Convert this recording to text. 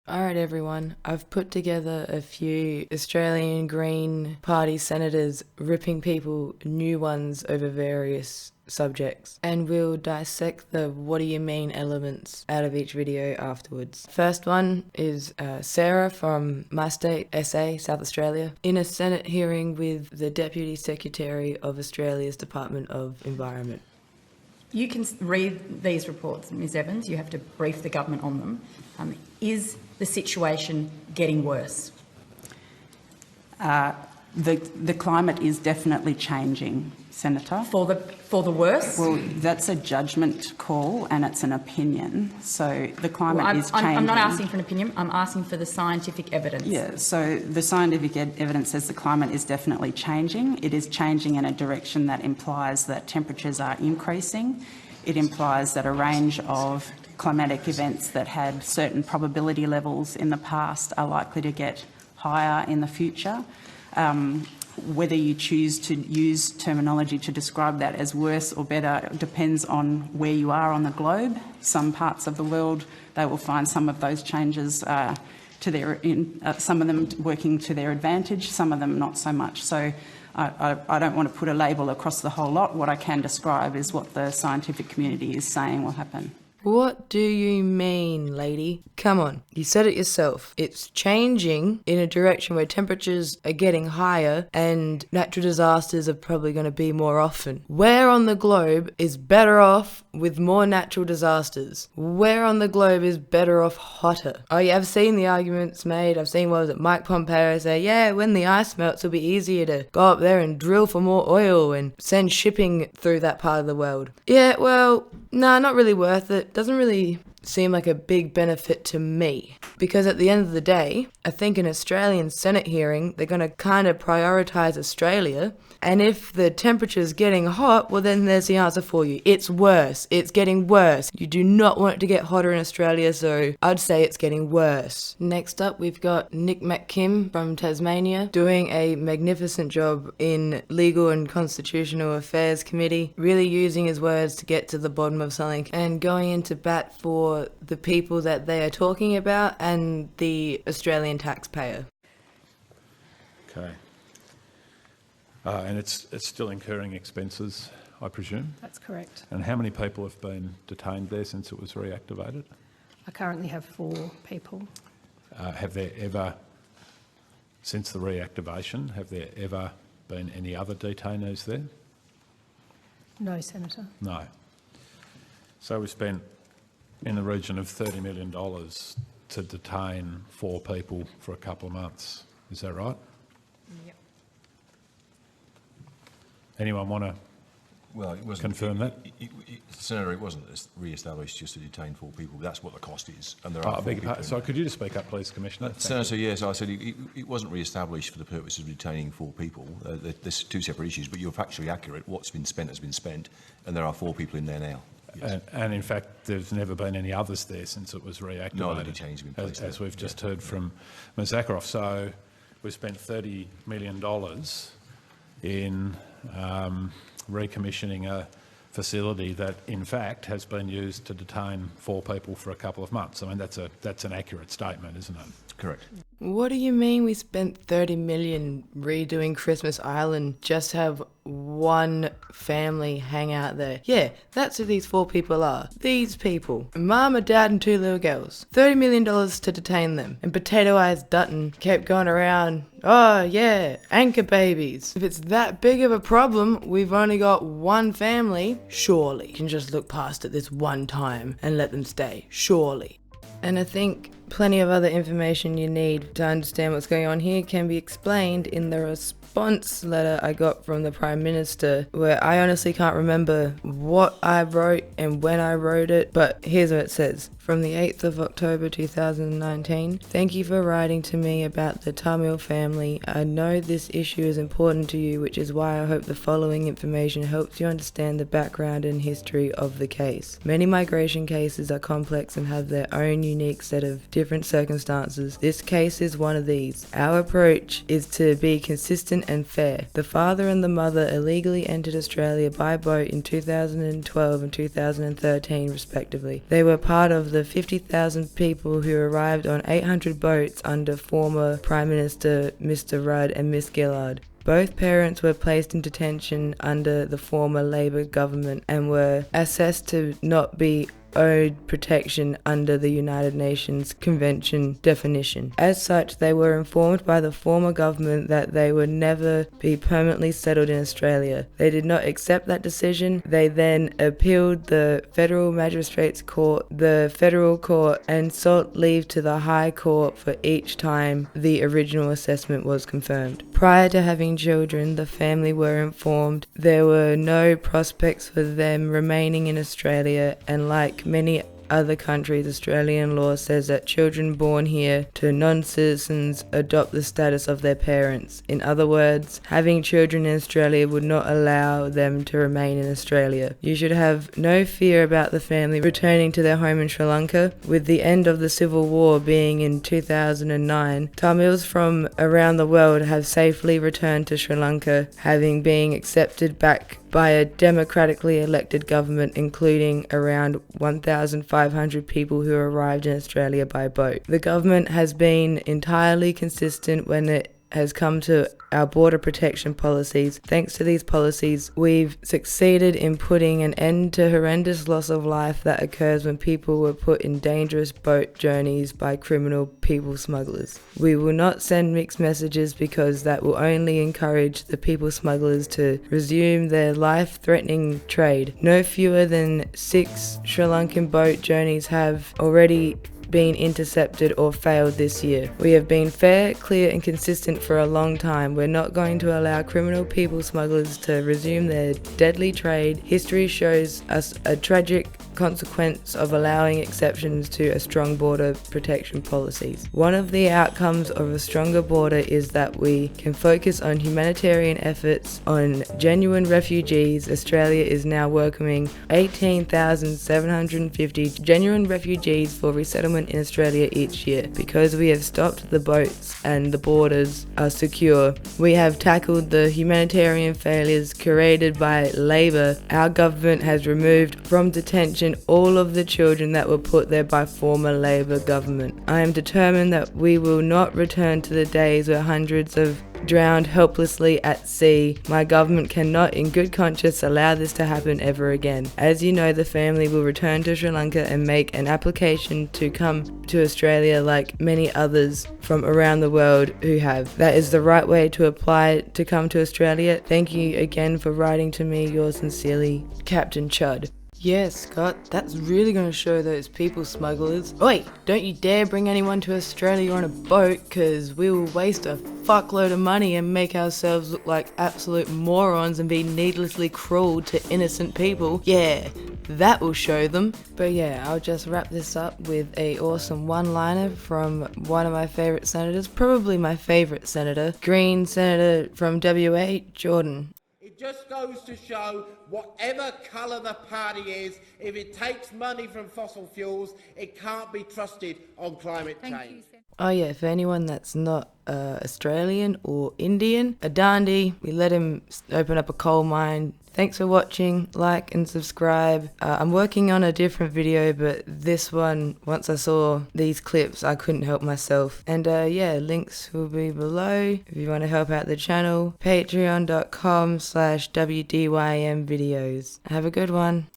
Alright everyone, I've put together a few Australian Green Party senators ripping people new ones over various subjects, and we'll dissect the what do you mean elements out of each video afterwards. First one is Sarah from my state, SA, South Australia, in a Senate hearing with the Deputy Secretary of Australia's Department of Environment. You can read these reports, Ms Evans, you have to brief the government on them. Is the situation getting worse? The climate is definitely changing, Senator. For the worse? Well, that's a judgment call and it's an opinion. So the climate is changing. I'm not asking for an opinion, I'm asking for the scientific evidence. Yeah, so the scientific evidence says the climate is definitely changing. It is changing in a direction that implies that temperatures are increasing. It implies that a range of climatic events that had certain probability levels in the past are likely to get higher in the future. Whether you choose to use terminology to describe that as worse or better depends on where you are on the globe. Some parts of the world, they will find some of those changes some of them working to their advantage, some of them not so much. So I don't want to put a label across the whole lot. What I can describe is what the scientific community is saying will happen. What do you mean, lady? Come on, you said it yourself. It's changing in a direction where temperatures are getting higher and natural disasters are probably going to be more often. Where on the globe is better off with more natural disasters? Where on the globe is better off hotter? Oh yeah, I've seen the arguments made. I've seen, Mike Pompeo say, yeah, when the ice melts it'll be easier to go up there and drill for more oil and send shipping through that part of the world. Yeah, well, nah, not really worth it. Doesn't really seem like a big benefit to me, because at the end of the day, I think an Australian Senate hearing, they're going to kind of prioritise Australia, and if the temperature's getting hot, well then there's the answer for you. It's worse. It's getting worse. You do not want it to get hotter in Australia, so I'd say it's getting worse. Next up, we've got Nick McKim from Tasmania doing a magnificent job in Legal and Constitutional Affairs Committee, really using his words to get to the bottom of something and going into bat for the people that they are talking about and the Australian taxpayer. Okay. And it's still incurring expenses, I presume? That's correct. And how many people have been detained there since it was reactivated? I currently have 4 people. Have there ever, since the reactivation, have there ever been any other detainees there? No, Senator. No. So we spent in the region of $30 million to detain 4 people for a couple of months. Is that right? Yep. Anyone want to confirm that? Senator, it wasn't re-established just to detain 4 people. That's what the cost is. And there are 4 people. So could you just speak up, please, Commissioner? Senator, yes, I said it wasn't re-established for the purpose of detaining 4 people. There's 2 separate issues, but you're factually accurate. What's been spent has been spent, and there are 4 people in there now. Yes. And in fact, there's never been any others there since it was reactivated. No other detainees have been placed as there. we've just heard from Ms Zakharoff. So we spent $30 million in recommissioning a facility that, in fact, has been used to detain 4 people for a couple of months. I mean, that's an accurate statement, isn't it? Correct. What do you mean we spent $30 million redoing Christmas Island just to have one family hang out there? Yeah, that's who these 4 people are. These people. Mum, a dad and 2 little girls. $30 million to detain them. And Potato Eyes Dutton kept going around, oh yeah, anchor babies. If it's that big of a problem, we've only got one family, surely. You can just look past it this one time and let them stay, surely. And I think plenty of other information you need to understand what's going on here can be explained in the response letter I got from the Prime Minister, where I honestly can't remember what I wrote and when I wrote it, but here's what it says. From the 8th of October 2019, thank you for writing to me about the Tamil family. I know this issue is important to you, which is why I hope the following information helps you understand the background and history of the case. Many migration cases are complex and have their own unique set of different circumstances. This case is one of these. Our approach is to be consistent consistent and fair. The father and the mother illegally entered Australia by boat in 2012 and 2013 respectively. They were part of the 50,000 people who arrived on 800 boats under former Prime Minister Mr Rudd and Miss Gillard. Both parents were placed in detention under the former Labor government and were assessed to not be owed protection under the United Nations Convention definition. As such, they were informed by the former government that they would never be permanently settled in Australia. They did not accept that decision. They then appealed the Federal Magistrates Court, the Federal Court, and sought leave to the High Court for each time the original assessment was confirmed. Prior to having children, the family were informed there were no prospects for them remaining in Australia, and like many other countries, Australian law says that children born here to non-citizens adopt the status of their parents. In other words, having children in Australia would not allow them to remain in Australia. You should have no fear about the family returning to their home in Sri Lanka. With the end of the civil war being in 2009, Tamils from around the world have safely returned to Sri Lanka, having been accepted back by a democratically elected government, including around 1,500 people who arrived in Australia by boat. The government has been entirely consistent when it has come to our border protection policies. Thanks to these policies, we've succeeded in putting an end to horrendous loss of life that occurs when people were put in dangerous boat journeys by criminal people smugglers. We will not send mixed messages because that will only encourage the people smugglers to resume their life-threatening trade. No fewer than 6 Sri Lankan boat journeys have already been intercepted or failed this year. We have been fair, clear and consistent for a long time. We're not going to allow criminal people smugglers to resume their deadly trade. History shows us a tragic consequence of allowing exceptions to a strong border protection policies. One of the outcomes of a stronger border is that we can focus on humanitarian efforts on genuine refugees. Australia is now welcoming 18,750 genuine refugees for resettlement in Australia each year. Because we have stopped the boats and the borders are secure, we have tackled the humanitarian failures created by Labor. Our government has removed from detention all of the children that were put there by former Labor government. I am determined that we will not return to the days where hundreds of drowned helplessly at sea. My government cannot in good conscience allow this to happen ever again. As you know, the family will return to Sri Lanka and make an application to come to Australia like many others from around the world who have. That is the right way to apply to come to Australia. Thank you again for writing to me. Yours sincerely, Captain Chud. Yeah, Scott, that's really going to show those people smugglers. Oi, don't you dare bring anyone to Australia on a boat, because we will waste a fuckload of money and make ourselves look like absolute morons and be needlessly cruel to innocent people. Yeah, that will show them. But yeah, I'll just wrap this up with a awesome one-liner from one of my favourite senators, probably my favourite senator, Green Senator from WA, Jordan. It just goes to show, whatever colour the party is, if it takes money from fossil fuels, it can't be trusted on climate change. Oh yeah, for anyone that's not Australian or Indian, a dandy, we let him open up a coal mine. Thanks for watching, like and subscribe. I'm working on a different video, but this one, once I saw these clips, I couldn't help myself. And yeah, links will be below if you want to help out the channel. Patreon.com/WDYM videos. Have a good one.